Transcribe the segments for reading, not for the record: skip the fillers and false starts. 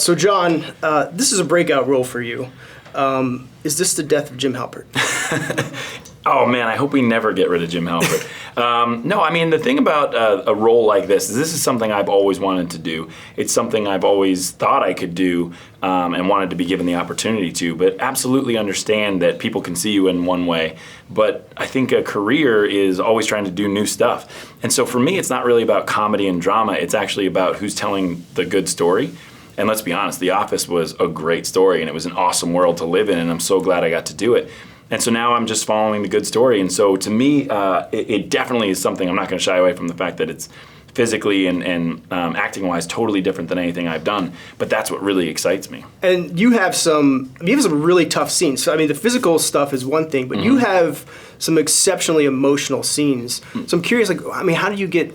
So John, this is a breakout role for you. Is this the death of Jim Halpert? Oh man, I hope we never get rid of Jim Halpert. No, I mean, the thing about a role like this is something I've always wanted to do. It's something I've always thought I could do and wanted to be given the opportunity to, but absolutely understand that people can see you in one way. But I think a career is always trying to do new stuff. And so for me, it's not really about comedy and drama. It's actually about who's telling the good story. And let's be honest, The Office was a great story and it was an awesome world to live in, and I'm so glad I got to do it. And so now I'm just following the good story. And so to me, it definitely is something, I'm not going to shy away from the fact that it's physically and acting-wise totally different than anything I've done, but that's what really excites me. And you have some really tough scenes. So I mean, the physical stuff is one thing, but you have some exceptionally emotional scenes. So I'm curious, like, I mean,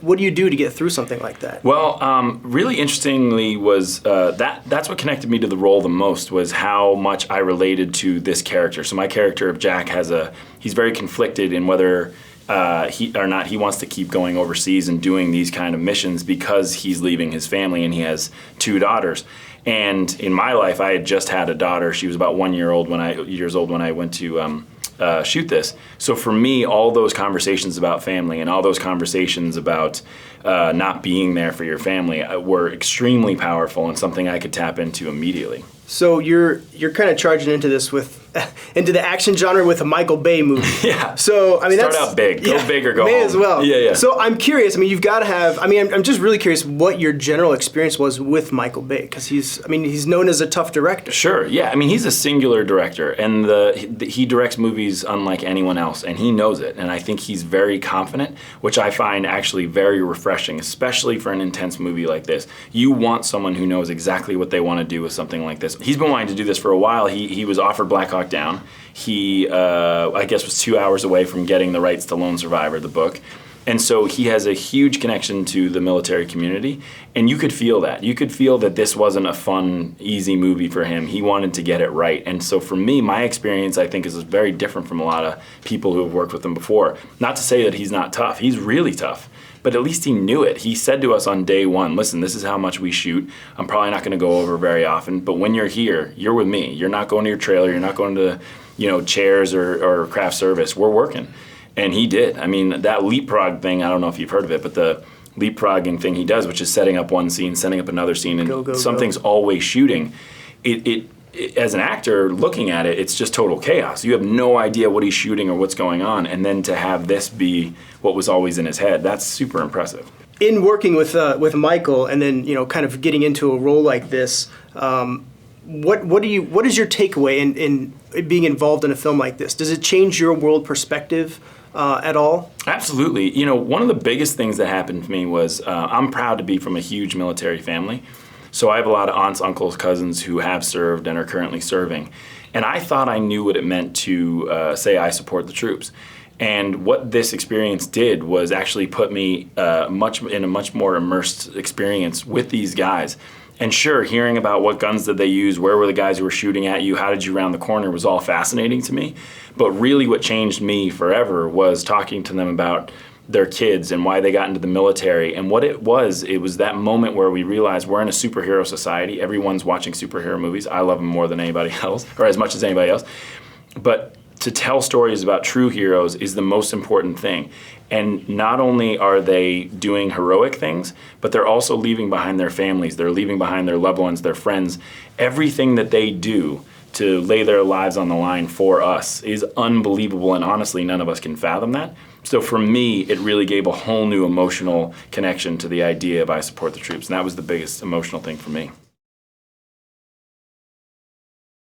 what do you do to get through something like that? Well, really interestingly was that's what connected me to the role the most, was how much I related to this character. So my character of Jack he's very conflicted in whether he wants to keep going overseas and doing these kind of missions because he's leaving his family and he has 2 daughters. And in my life, I had just had a daughter. She was about 1 year old when I went to shoot this. So for me, all those conversations about family and all those conversations about not being there for your family were extremely powerful and something I could tap into immediately. So you're kind of charging into this into the action genre with a Michael Bay movie. Yeah. So I mean, start out big, go big or go home. May as well. Yeah. So I'm curious. I mean, you've got to have. I mean, I'm just really curious what your general experience was with Michael Bay, because he's known as a tough director. Sure. Yeah. I mean, he's a singular director, and he directs movies unlike anyone else, and he knows it. And I think he's very confident, which I find actually very refreshing, especially for an intense movie like this. You want someone who knows exactly what they want to do with something like this. He's been wanting to do this for a while. He was offered Black Hawk Down. He, I guess, was 2 hours away from getting the rights to Lone Survivor, the book. And so he has a huge connection to the military community, and you could feel that. You could feel that this wasn't a fun, easy movie for him. He wanted to get it right. And so for me, my experience, I think, is very different from a lot of people who have worked with him before. Not to say that he's not tough. He's really tough. But at least he knew it. He said to us on day one, listen, this is how much we shoot. I'm probably not going to go over very often, but when you're here, you're with me. You're not going to your trailer. You're not going to, chairs or craft service. We're working. And he did. I mean, that leapfrog thing, I don't know if you've heard of it, but the leapfrogging thing he does, which is setting up one scene, setting up another scene, and something's always shooting. It as an actor looking at it, it's just total chaos. You have no idea what he's shooting or what's going on, and then to have this be what was always in his head, that's super impressive. In working with Michael, and then kind of getting into a role like this, what is your takeaway in being involved in a film like this? Does it change your world perspective at all? Absolutely. One of the biggest things that happened to me was I'm proud to be from a huge military family. So I have a lot of aunts, uncles, cousins who have served and are currently serving. And I thought I knew what it meant to say I support the troops. And what this experience did was actually put me in a much more immersed experience with these guys. And sure, hearing about what guns did they use, where were the guys who were shooting at you, how did you round the corner was all fascinating to me. But really what changed me forever was talking to them about their kids and why they got into the military. And what it was that moment where we realized we're in a superhero society. Everyone's watching superhero movies. I love them more than anybody else, or as much as anybody else. But to tell stories about true heroes is the most important thing. And not only are they doing heroic things, but they're also leaving behind their families. They're leaving behind their loved ones, their friends. Everything that they do to lay their lives on the line for us is unbelievable, and honestly, none of us can fathom that. So for me, it really gave a whole new emotional connection to the idea of I support the troops, and that was the biggest emotional thing for me.